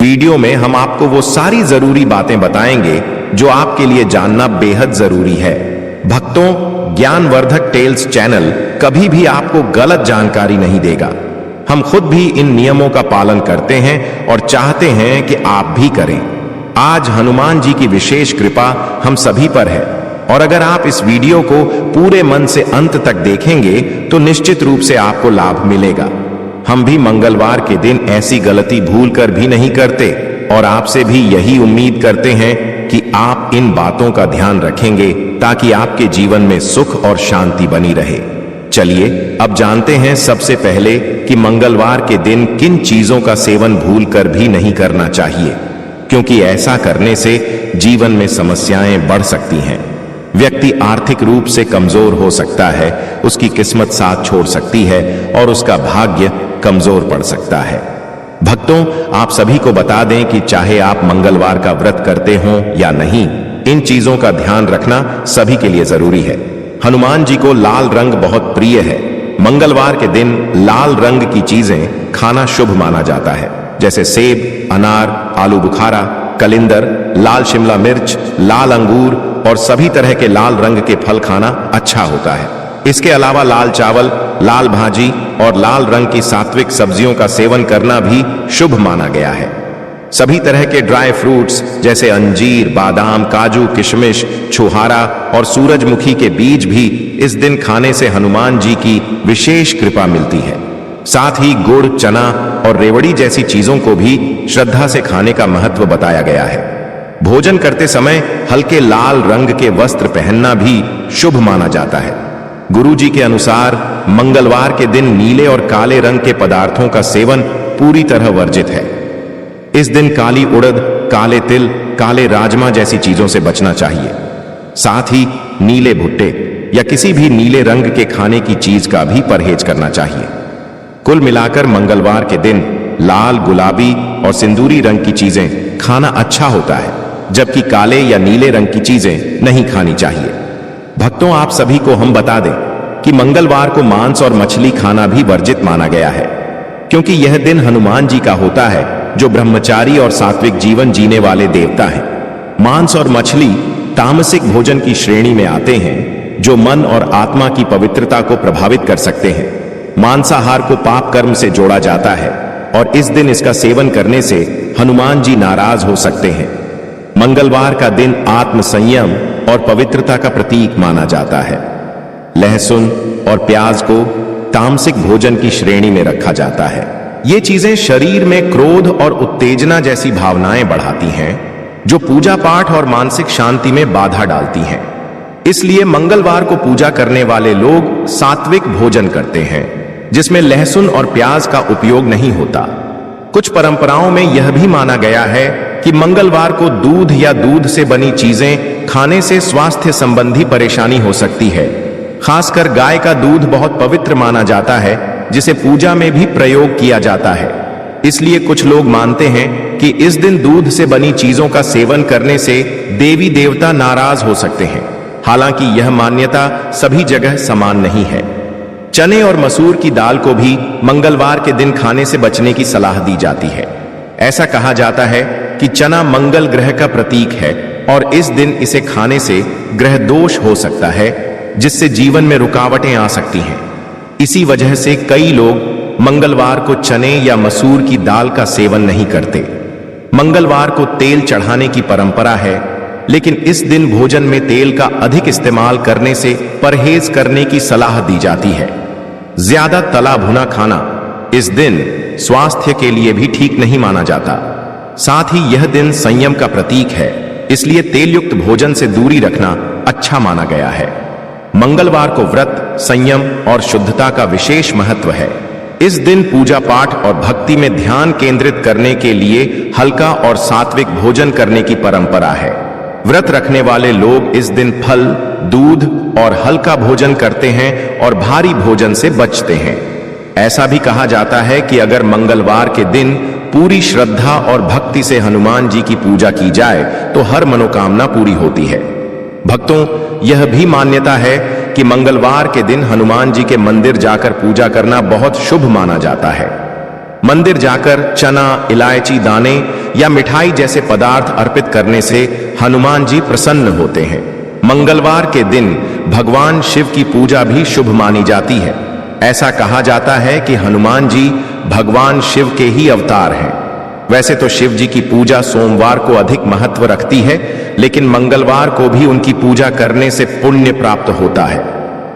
Video में हम आपको वो सारी जरूरी बातें बताएंगे जो आपके लिए जानना बेहद जरूरी है। भक्तों, ज्ञानवर्धक टेल्स चैनल कभी भी आपको गलत जानकारी नहीं देगा। हम खुद भी इन नियमों का पालन करते हैं और चाहते हैं कि आप भी करें। आज हनुमान जी की विशेष कृपा हम सभी पर है और अगर आप इस वीडियो को पूरे मन से अंत तक देखेंगे तो निश्चित रूप से आपको लाभ मिलेगा। हम भी मंगलवार के दिन ऐसी गलती भूल कर भी नहीं करते और आपसे भी यही उम्मीद करते हैं कि आप इन बातों का ध्यान रखेंगे ताकि आपके जीवन में सुख और शांति बनी रहे। चलिए अब जानते हैं सबसे पहले कि मंगलवार के दिन किन चीजों का सेवन भूल कर भी नहीं करना चाहिए, क्योंकि ऐसा करने से जीवन में समस्याएं बढ़ सकती हैं। व्यक्ति आर्थिक रूप से कमजोर हो सकता है, उसकी किस्मत साथ छोड़ सकती है और उसका भाग्य कमजोर पड़ सकता है। भक्तों, आप सभी को बता दें कि चाहे आप मंगलवार का व्रत करते हों या नहीं, इन चीजों का ध्यान रखना सभी के लिए जरूरी है। हनुमान जी को लाल रंग बहुत प्रिय है। मंगलवार के दिन लाल रंग की चीजें खाना शुभ माना जाता है, जैसे सेब, अनार, आलू बुखारा, कलिंदर, लाल शिमला मिर्च, लाल अंगूर और सभी तरह के लाल रंग के फल खाना अच्छा होता है। इसके अलावा लाल चावल, लाल भाजी और लाल रंग की सात्विक सब्जियों का सेवन करना भी शुभ माना गया है। सभी तरह के ड्राई फ्रूट्स जैसे अंजीर, बादाम, काजू, किशमिश, छुहारा और सूरजमुखी के बीज भी इस दिन खाने से हनुमान जी की विशेष कृपा मिलती है। साथ ही गुड़, चना और रेवड़ी जैसी चीजों को भी श्रद्धा से खाने का महत्व बताया गया है। भोजन करते समय हल्के लाल रंग के वस्त्र पहनना भी शुभ माना जाता है। गुरु जी के अनुसार मंगलवार के दिन नीले और काले रंग के पदार्थों का सेवन पूरी तरह वर्जित है। इस दिन काली उड़द, काले तिल, काले राजमा जैसी चीजों से बचना चाहिए। साथ ही नीले भुट्टे या किसी भी नीले रंग के खाने की चीज का भी परहेज करना चाहिए। कुल मिलाकर मंगलवार के दिन लाल, गुलाबी और सिंदूरी रंग की चीजें खाना अच्छा होता है, जबकि काले या नीले रंग की चीजें नहीं खानी चाहिए। भक्तों, आप सभी को हम बता दें कि मंगलवार को मांस और मछली खाना भी वर्जित माना गया है, क्योंकि यह दिन हनुमान जी का होता है जो ब्रह्मचारी और सात्विक जीवन जीने वाले देवता हैं। मांस और मछली तामसिक भोजन की श्रेणी में आते हैं जो मन और आत्मा की पवित्रता को प्रभावित कर सकते हैं। मांसाहार को पाप कर्म से जोड़ा जाता है और इस दिन इसका सेवन करने से हनुमान जी नाराज हो सकते हैं। मंगलवार का दिन आत्म संयम और पवित्रता का प्रतीक माना जाता है। लहसुन और प्याज को तामसिक भोजन की श्रेणी में रखा जाता है। ये चीजें शरीर में क्रोध और उत्तेजना जैसी भावनाएं बढ़ाती हैं, जो पूजा पाठ और मानसिक शांति में बाधा डालती हैं। इसलिए मंगलवार को पूजा करने वाले लोग सात्विक भोजन करते हैं, जिसमें लहसुन और प्याज का उपयोग नहीं होता। कुछ परंपराओं में यह भी माना गया है कि मंगलवार को दूध या दूध से बनी चीजें खाने से स्वास्थ्य संबंधी परेशानी हो सकती है। खासकर गाय का दूध बहुत पवित्र माना जाता है, जिसे पूजा में भी प्रयोग किया जाता है। इसलिए कुछ लोग मानते हैं कि इस दिन दूध से बनी चीजों का सेवन करने से देवी देवता नाराज हो सकते हैं। हालांकि यह मान्यता सभी जगह समान नहीं है। चने और मसूर की दाल को भी मंगलवार के दिन खाने से बचने की सलाह दी जाती है। ऐसा कहा जाता है कि चना मंगल ग्रह का प्रतीक है और इस दिन इसे खाने से ग्रह दोष हो सकता है, जिससे जीवन में रुकावटें आ सकती हैं। इसी वजह से कई लोग मंगलवार को चने या मसूर की दाल का सेवन नहीं करते। मंगलवार को तेल चढ़ाने की परंपरा है, लेकिन इस दिन भोजन में तेल का अधिक इस्तेमाल करने से परहेज करने की सलाह दी जाती है। ज्यादा तला भुना खाना इस दिन स्वास्थ्य के लिए भी ठीक नहीं माना जाता। साथ ही यह दिन संयम का प्रतीक है, इसलिए तेल युक्त भोजन से दूरी रखना अच्छा माना गया है। मंगलवार को व्रत, संयम और शुद्धता का विशेष महत्व है। इस दिन पूजा पाठ और भक्ति में ध्यान केंद्रित करने के लिए हल्का और सात्विक भोजन करने की परंपरा है। व्रत रखने वाले लोग इस दिन फल, दूध और हल्का भोजन करते हैं और भारी भोजन से बचते हैं। ऐसा भी कहा जाता है कि अगर मंगलवार के दिन पूरी श्रद्धा और भक्ति से हनुमान जी की पूजा की जाए तो हर मनोकामना पूरी होती है। भक्तों, यह भी मान्यता है कि मंगलवार के दिन हनुमान जी के मंदिर जाकर पूजा करना बहुत शुभ माना जाता है। मंदिर जाकर चना, इलायची दाने या मिठाई जैसे पदार्थ अर्पित करने से हनुमान जी प्रसन्न होते हैं। मंगलवार के दिन भगवान शिव की पूजा भी शुभ मानी जाती है। ऐसा कहा जाता है कि हनुमान जी भगवान शिव के ही अवतार हैं। वैसे तो शिव जी की पूजा सोमवार को अधिक महत्व रखती है, लेकिन मंगलवार को भी उनकी पूजा करने से पुण्य प्राप्त होता है।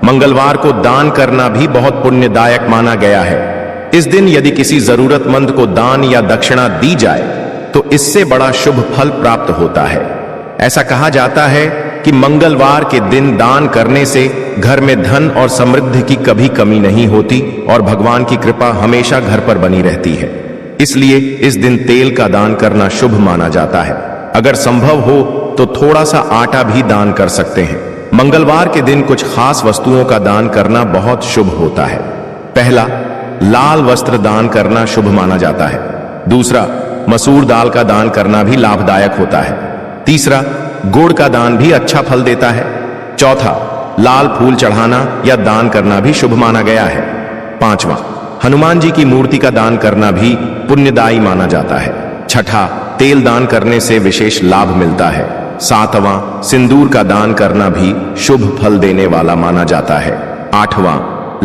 मंगलवार को दान करना भी बहुत पुण्यदायक माना गया है। इस दिन यदि किसी जरूरतमंद को दान या दक्षिणा दी जाए तो इससे बड़ा शुभ फल प्राप्त होता है। ऐसा कहा जाता है कि मंगलवार के दिन दान करने से घर में धन और समृद्धि की कभी कमी नहीं होती और भगवान की कृपा हमेशा घर पर बनी रहती है। इसलिए इस दिन तेल का दान करना शुभ माना जाता है। अगर संभव हो तो थोड़ा सा आटा भी दान कर सकते हैं। मंगलवार के दिन कुछ खास वस्तुओं का दान करना बहुत शुभ होता है। पहला, लाल वस्त्र दान करना शुभ माना जाता है। दूसरा, मसूर दाल का दान करना भी लाभदायक होता है। तीसरा, गुड़ का दान भी अच्छा फल देता है। चौथा, लाल फूल चढ़ाना या दान करना भी शुभ माना गया है। पांचवा, हनुमान जी की मूर्ति का दान करना भी पुण्यदायी माना जाता है। छठा, तेल दान करने से विशेष लाभ मिलता है। सातवां, सिंदूर का दान करना भी शुभ फल देने वाला माना जाता है। आठवां,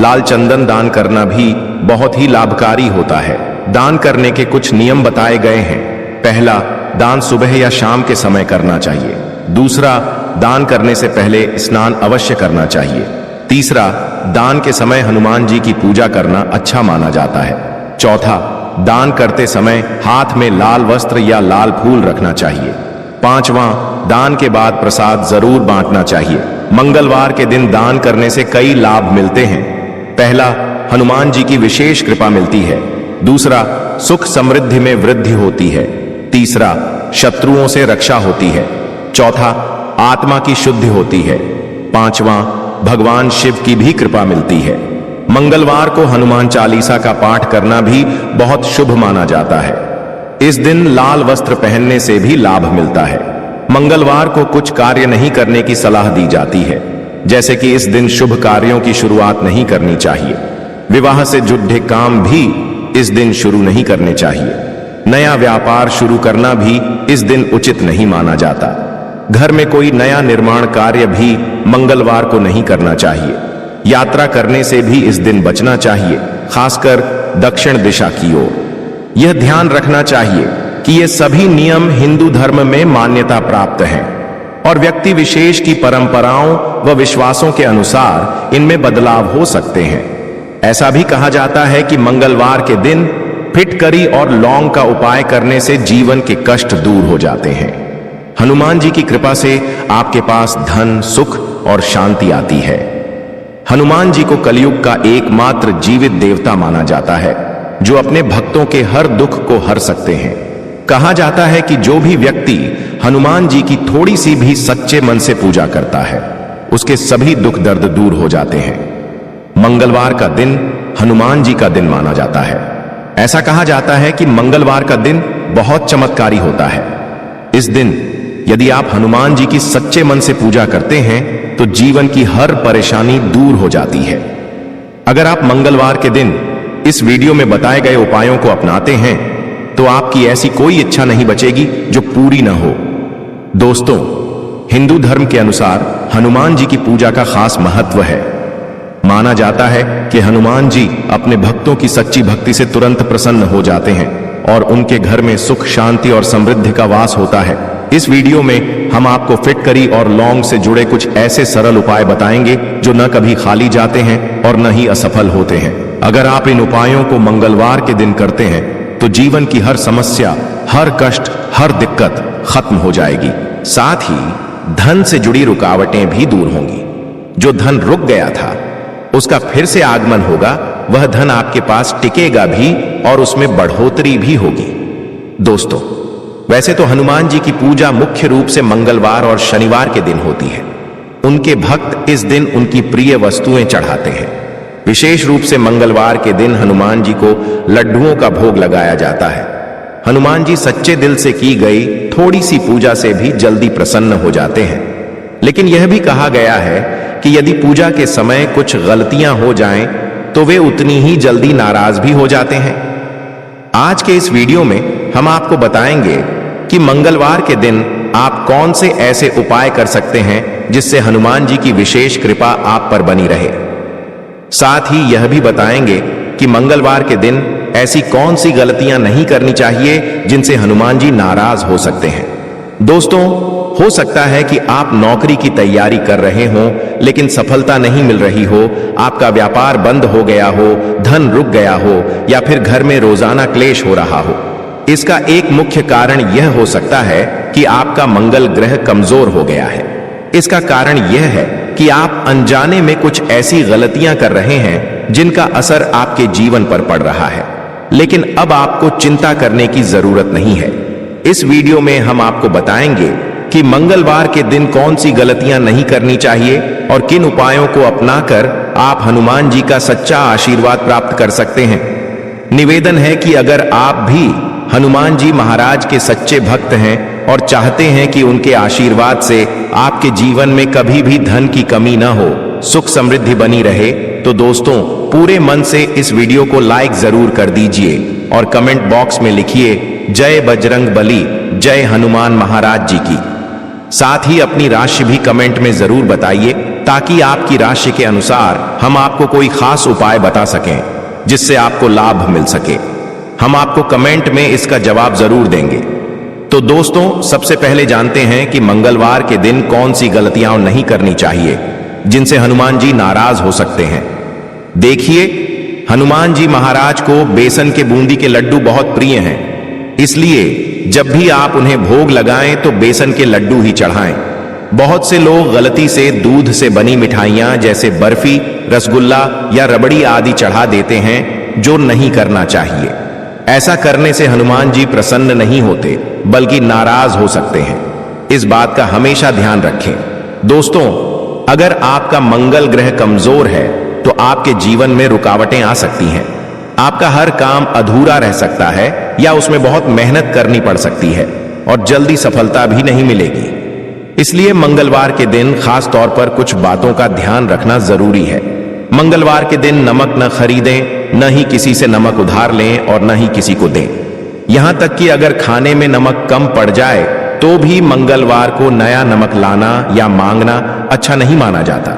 लाल चंदन दान करना भी बहुत ही लाभकारी होता है। दान करने के कुछ नियम बताए गए हैं। पहला, दान सुबह या शाम के समय करना चाहिए। दूसरा, दान करने से पहले स्नान अवश्य करना चाहिए। तीसरा, दान के समय हनुमान जी की पूजा करना अच्छा माना जाता है। चौथा, दान करते समय हाथ में लाल वस्त्र या लाल फूल रखना चाहिए। पांचवां, दान के बाद प्रसाद जरूर बांटना चाहिए। मंगलवार के दिन दान करने से कई लाभ मिलते हैं। पहला, हनुमान जी की विशेष कृपा मिलती है। दूसरा, सुख समृद्धि में वृद्धि होती है। तीसरा, शत्रुओं से रक्षा होती है। चौथा, आत्मा की शुद्धि होती है। पांचवां, भगवान शिव की भी कृपा मिलती है। मंगलवार को हनुमान चालीसा का पाठ करना भी बहुत शुभ माना जाता है। इस दिन लाल वस्त्र पहनने से भी लाभ मिलता है। मंगलवार को कुछ कार्य नहीं करने की सलाह दी जाती है, जैसे कि इस दिन शुभ कार्यों की शुरुआत नहीं करनी चाहिए। विवाह से जुड़े काम भी इस दिन शुरू नहीं करने चाहिए। नया व्यापार शुरू करना भी इस दिन उचित नहीं माना जाता। घर में कोई नया निर्माण कार्य भी मंगलवार को नहीं करना चाहिए। यात्रा करने से भी इस दिन बचना चाहिए, खासकर दक्षिण दिशा की ओर। यह ध्यान रखना चाहिए कि ये सभी नियम हिंदू धर्म में मान्यता प्राप्त हैं और व्यक्ति विशेष की परंपराओं व विश्वासों के अनुसार इनमें बदलाव हो सकते हैं। ऐसा भी कहा जाता है कि मंगलवार के दिन फिटकरी और लौंग का उपाय करने से जीवन के कष्ट दूर हो जाते हैं। हनुमान जी की कृपा से आपके पास धन, सुख और शांति आती है। हनुमान जी को कलयुग का एकमात्र जीवित देवता माना जाता है, जो अपने भक्तों के हर दुख को हर सकते हैं। कहा जाता है कि जो भी व्यक्ति हनुमान जी की थोड़ी सी भी सच्चे मन से पूजा करता है, उसके सभी दुख दर्द दूर हो जाते हैं। मंगलवार का दिन हनुमान जी का दिन माना जाता है। ऐसा कहा जाता है कि मंगलवार का दिन बहुत चमत्कारी होता है। इस दिन यदि आप हनुमान जी की सच्चे मन से पूजा करते हैं तो जीवन की हर परेशानी दूर हो जाती है। अगर आप मंगलवार के दिन इस वीडियो में बताए गए उपायों को अपनाते हैं तो आपकी ऐसी कोई इच्छा नहीं बचेगी जो पूरी ना हो। दोस्तों, हिंदू धर्म के अनुसार हनुमान जी की पूजा का खास महत्व है। माना जाता है कि हनुमान जी अपने भक्तों की सच्ची भक्ति से तुरंत प्रसन्न हो जाते हैं और उनके घर में सुख, शांति और समृद्धि का वास होता है। इस वीडियो में हम आपको फिटकरी और लौंग से जुड़े कुछ ऐसे सरल उपाय बताएंगे जो न कभी खाली जाते हैं और न ही असफल होते हैं। अगर आप इन उपायों को मंगलवार के दिन करते हैं तो जीवन की हर समस्या, हर कष्ट, हर दिक्कत खत्म हो जाएगी। साथ ही धन से जुड़ी रुकावटें भी दूर होंगी। जो धन रुक गया था उसका फिर से आगमन होगा। वह धन आपके पास टिकेगा भी और उसमें बढ़ोतरी भी होगी। दोस्तों, वैसे तो हनुमान जी की पूजा मुख्य रूप से मंगलवार और शनिवार के दिन होती है। उनके भक्त इस दिन उनकी प्रिय वस्तुएं चढ़ाते हैं। विशेष रूप से मंगलवार के दिन हनुमान जी को लड्डुओं का भोग लगाया जाता है। हनुमान जी सच्चे दिल से की गई थोड़ी सी पूजा से भी जल्दी प्रसन्न हो जाते हैं। लेकिन यह भी कहा गया है कि यदि पूजा के समय कुछ गलतियां हो जाएं तो वे उतनी ही जल्दी नाराज भी हो जाते हैं। आज के इस वीडियो में हम आपको बताएंगे कि मंगलवार के दिन आप कौन से ऐसे उपाय कर सकते हैं जिससे हनुमान जी की विशेष कृपा आप पर बनी रहे। साथ ही यह भी बताएंगे कि मंगलवार के दिन ऐसी कौन सी गलतियां नहीं करनी चाहिए जिनसे हनुमान जी नाराज हो सकते हैं। दोस्तों, हो सकता है कि आप नौकरी की तैयारी कर रहे हों लेकिन सफलता नहीं मिल रही हो, आपका व्यापार बंद हो गया हो, धन रुक गया हो या फिर घर में रोजाना क्लेश हो रहा हो। इसका एक मुख्य कारण यह हो सकता है कि आपका मंगल ग्रह कमजोर हो गया है। इसका कारण यह है कि आप अनजाने में कुछ ऐसी गलतियां कर रहे हैं जिनका असर आपके जीवन पर पड़ रहा है, लेकिन अब आपको चिंता करने की जरूरत नहीं है। इस वीडियो में हम आपको बताएंगे कि मंगलवार के दिन कौन सी गलतियां नहीं करनी चाहिए और किन उपायों को अपनाकर आप हनुमान जी का सच्चा आशीर्वाद प्राप्त कर सकते हैं। निवेदन है कि अगर आप भी हनुमान जी महाराज के सच्चे भक्त हैं और चाहते हैं कि उनके आशीर्वाद से आपके जीवन में कभी भी धन की कमी न हो, सुख समृद्धि बनी रहे, तो दोस्तों पूरे मन से इस वीडियो को लाइक जरूर कर दीजिए और कमेंट बॉक्स में लिखिए जय बजरंग बली, जय हनुमान महाराज जी की। साथ ही अपनी राशि भी कमेंट में जरूर बताइए ताकि आपकी राशि के अनुसार हम आपको कोई खास उपाय बता सकें जिससे आपको लाभ मिल सके। हम आपको कमेंट में इसका जवाब जरूर देंगे। तो दोस्तों, सबसे पहले जानते हैं कि मंगलवार के दिन कौन सी गलतियां नहीं करनी चाहिए जिनसे हनुमान जी नाराज हो सकते हैं। देखिए, हनुमान जी महाराज को बेसन के बूंदी के लड्डू बहुत प्रिय हैं, इसलिए जब भी आप उन्हें भोग लगाएं तो बेसन के लड्डू ही चढ़ाएं। बहुत से लोग गलती से दूध से बनी मिठाइयां जैसे बर्फी, रसगुल्ला या रबड़ी आदि चढ़ा देते हैं, जो नहीं करना चाहिए। ऐसा करने से हनुमान जी प्रसन्न नहीं होते बल्कि नाराज हो सकते हैं। इस बात का हमेशा ध्यान रखें। दोस्तों, अगर आपका मंगल ग्रह कमजोर है तो आपके जीवन में रुकावटें आ सकती हैं। आपका हर काम अधूरा रह सकता है या उसमें बहुत मेहनत करनी पड़ सकती है और जल्दी सफलता भी नहीं मिलेगी। इसलिए मंगलवार के दिन खास तौर पर कुछ बातों का ध्यान रखना जरूरी है। मंगलवार के दिन नमक न खरीदें, न ही किसी से नमक उधार लें और न ही किसी को दें। यहां तक कि अगर खाने में नमक कम पड़ जाए तो भी मंगलवार को नया नमक लाना या मांगना अच्छा नहीं माना जाता।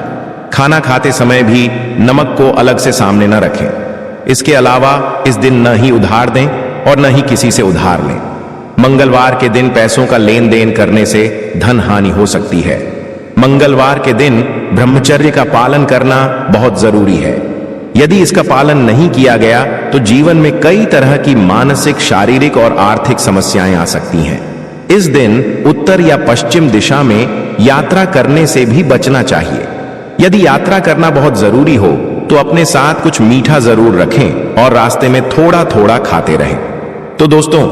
खाना खाते समय भी नमक को अलग से सामने न रखें। इसके अलावा इस दिन न ही उधार दें और न ही किसी से उधार लें। मंगलवार के दिन पैसों का लेन देन करने से धन हानि हो सकती है। मंगलवार के दिन ब्रह्मचर्य का पालन करना बहुत जरूरी है। यदि इसका पालन नहीं किया गया तो जीवन में कई तरह की मानसिक, शारीरिक और आर्थिक समस्याएं आ सकती हैं। इस दिन उत्तर या पश्चिम दिशा में यात्रा करने से भी बचना चाहिए। यदि यात्रा करना बहुत जरूरी हो तो अपने साथ कुछ मीठा जरूर रखें और रास्ते में थोड़ा थोड़ा खाते रहें। तो दोस्तों,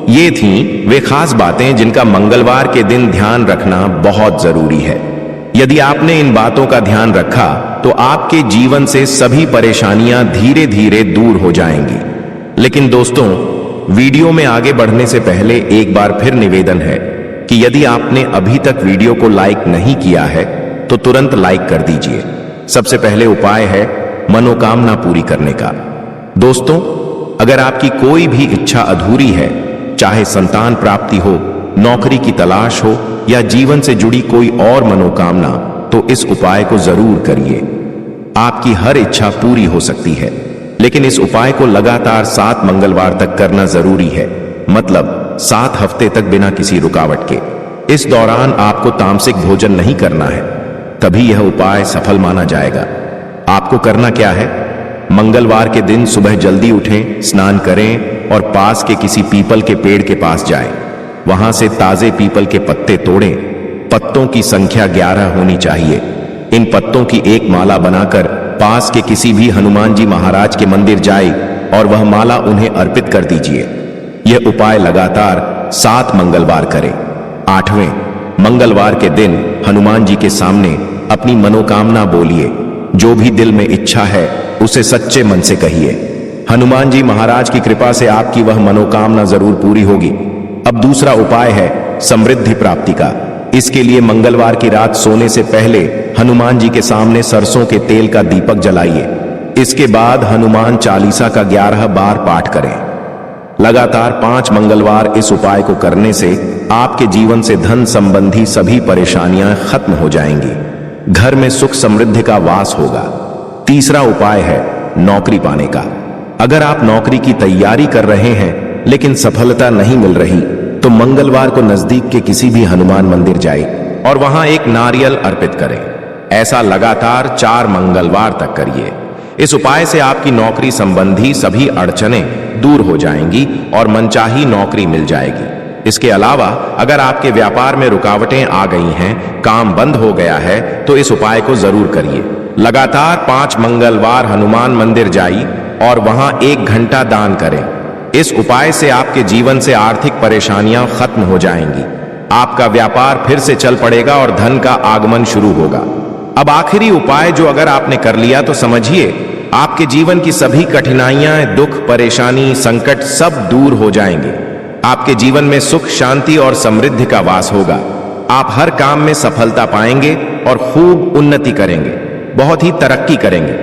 ये थीं वे खास बातें जिनका मंगलवार के दिन ध्यान रखना बहुत जरूरी है। यदि आपने इन बातों का ध्यान रखा तो आपके जीवन से सभी परेशानियां धीरे धीरे दूर हो जाएंगी। लेकिन दोस्तों, वीडियो में आगे बढ़ने से पहले एक बार फिर निवेदन है कि यदि आपने अभी तक वीडियो को लाइक नहीं किया है तो तुरंत लाइक कर दीजिए। सबसे पहले उपाय है मनोकामना पूरी करने का। दोस्तों, अगर आपकी कोई भी इच्छा अधूरी है, चाहे संतान प्राप्ति हो, नौकरी की तलाश हो या जीवन से जुड़ी कोई और मनोकामना, तो इस उपाय को जरूर करिए। आपकी हर इच्छा पूरी हो सकती है, लेकिन इस उपाय को लगातार 7 मंगलवार तक करना जरूरी है, मतलब 7 हफ्ते तक बिना किसी रुकावट के। इस दौरान आपको तामसिक भोजन नहीं करना है, तभी यह उपाय सफल माना जाएगा। आपको करना क्या है? मंगलवार के दिन सुबह जल्दी उठें, स्नान करें और पास के किसी पीपल के पेड़ के पास जाएं। वहां से ताजे पीपल के पत्ते तोड़ें। पत्तों की संख्या 11 होनी चाहिए। इन पत्तों की एक माला बनाकर पास के किसी भी हनुमान जी महाराज के मंदिर जाए और वह माला उन्हें अर्पित कर दीजिए। यह उपाय लगातार 7 मंगलवार करें। 8वें मंगलवार के दिन हनुमान जी के सामने अपनी मनोकामना बोलिए। जो भी दिल में इच्छा है उसे सच्चे मन से कहिए। हनुमान जी महाराज की कृपा से आपकी वह मनोकामना जरूर पूरी होगी। अब दूसरा उपाय है समृद्धि प्राप्ति का। इसके लिए मंगलवार की रात सोने से पहले हनुमान जी के सामने सरसों के तेल का दीपक जलाइए। इसके बाद हनुमान चालीसा का 11 बार पाठ करें। लगातार 5 मंगलवार इस उपाय को करने से आपके जीवन से धन संबंधी सभी परेशानियां खत्म हो जाएंगी। घर में सुख समृद्धि का वास होगा। तीसरा उपाय है नौकरी पाने का। अगर आप नौकरी की तैयारी कर रहे हैं लेकिन सफलता नहीं मिल रही, तो मंगलवार को नजदीक के किसी भी हनुमान मंदिर जाइए और वहां एक नारियल अर्पित करें। ऐसा लगातार 4 मंगलवार तक करिए। इस उपाय से आपकी नौकरी संबंधी सभी अड़चनें दूर हो जाएंगी और मनचाही नौकरी मिल जाएगी। इसके अलावा अगर आपके व्यापार में रुकावटें आ गई हैं, काम बंद हो गया है, तो इस उपाय को जरूर करिए। लगातार 5 मंगलवार हनुमान मंदिर जाइए और वहां 1 घंटा दान करें। इस उपाय से आपके जीवन से आर्थिक परेशानियां खत्म हो जाएंगी। आपका व्यापार फिर से चल पड़ेगा और धन का आगमन शुरू होगा। अब आखिरी उपाय जो अगर आपने कर लिया तो समझिए आपके जीवन की सभी कठिनाइयां, दुख, परेशानी, संकट सब दूर हो जाएंगे। आपके जीवन में सुख, शांति और समृद्धि का वास होगा। आप हर काम में सफलता पाएंगे और खूब उन्नति करेंगे, बहुत ही तरक्की करेंगे।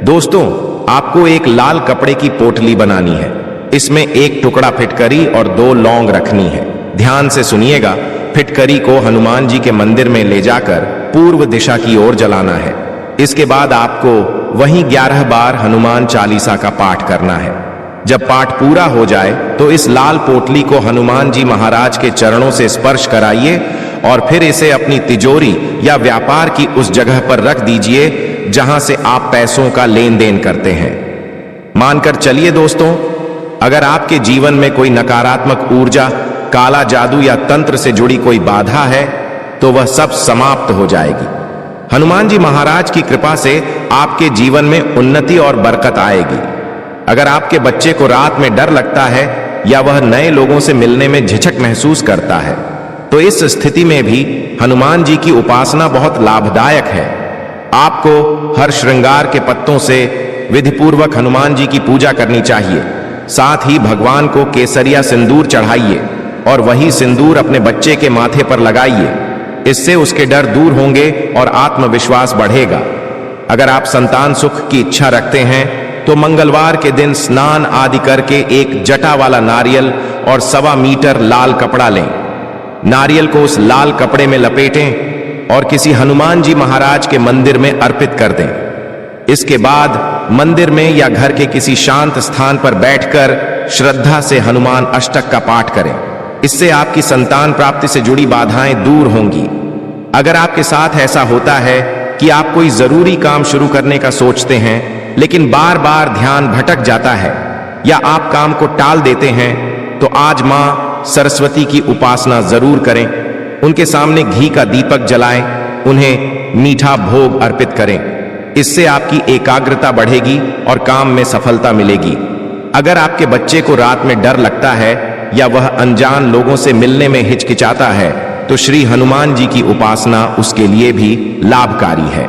दोस्तों, आपको एक लाल कपड़े की पोटली बनानी है। इसमें 1 टुकड़ा फिटकरी और 2 लौंग रखनी है। ध्यान से सुनिएगा। फिटकरी को हनुमान जी के मंदिर में ले जाकर पूर्व दिशा की ओर जलाना है। इसके बाद आपको वहीं 11 बार हनुमान चालीसा का पाठ करना है। जब पाठ पूरा हो जाए तो इस लाल पोटली को हनुमान जी महाराज के चरणों से स्पर्श कराइए और फिर इसे अपनी तिजोरी या व्यापार की उस जगह पर रख दीजिए जहां से आप पैसों का लेन देन करते हैं। मानकर चलिए दोस्तों, अगर आपके जीवन में कोई नकारात्मक ऊर्जा, काला जादू या तंत्र से जुड़ी कोई बाधा है तो वह सब समाप्त हो जाएगी। हनुमान जी महाराज की कृपा से आपके जीवन में उन्नति और बरकत आएगी। अगर आपके बच्चे को रात में डर लगता है या वह नए लोगों से मिलने में झिझक महसूस करता है, तो इस स्थिति में भी हनुमान जी की उपासना बहुत लाभदायक है। आपको हर श्रृंगार के पत्तों से विधिपूर्वक हनुमान जी की पूजा करनी चाहिए। साथ ही भगवान को केसरिया सिंदूर चढ़ाइए और वही सिंदूर अपने बच्चे के माथे पर लगाइए। इससे उसके डर दूर होंगे और आत्मविश्वास बढ़ेगा। अगर आप संतान सुख की इच्छा रखते हैं तो मंगलवार के दिन स्नान आदि करके 1 जटा वाला नारियल और 1.25 मीटर लाल कपड़ा लें। नारियल को उस लाल कपड़े में लपेटें और किसी हनुमान जी महाराज के मंदिर में अर्पित कर दें। इसके बाद मंदिर में या घर के किसी शांत स्थान पर बैठकर श्रद्धा से हनुमान अष्टक का पाठ करें। इससे आपकी संतान प्राप्ति से जुड़ी बाधाएं दूर होंगी। अगर आपके साथ ऐसा होता है कि आप कोई जरूरी काम शुरू करने का सोचते हैं लेकिन बार बार ध्यान भटक जाता है या आप काम को टाल देते हैं, तो आज मां सरस्वती की उपासना जरूर करें। उनके सामने घी का दीपक जलाएं, उन्हें मीठा भोग अर्पित करें। इससे आपकी एकाग्रता बढ़ेगी और काम में सफलता मिलेगी। अगर आपके बच्चे को रात में डर लगता है या वह अनजान लोगों से मिलने में हिचकिचाता है, तो श्री हनुमान जी की उपासना उसके लिए भी लाभकारी है।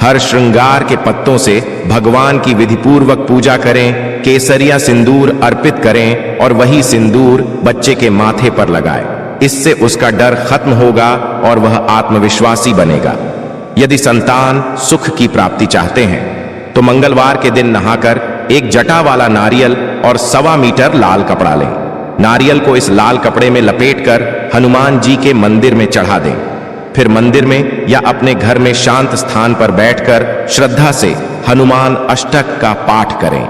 हर श्रृंगार के पत्तों से भगवान की विधिपूर्वक पूजा करें, केसरिया सिंदूर अर्पित करें और वही सिंदूर बच्चे के माथे पर लगाएं। इससे उसका डर खत्म होगा और वह आत्मविश्वासी बनेगा। यदि संतान सुख की प्राप्ति चाहते हैं तो मंगलवार के दिन नहाकर 1 जटा वाला नारियल और 1.25 मीटर लाल कपड़ा लें। नारियल को इस लाल कपड़े में लपेटकर हनुमान जी के मंदिर में चढ़ा दें। फिर मंदिर में या अपने घर में शांत स्थान पर बैठकर श्रद्धा से हनुमान अष्टक का पाठ करें।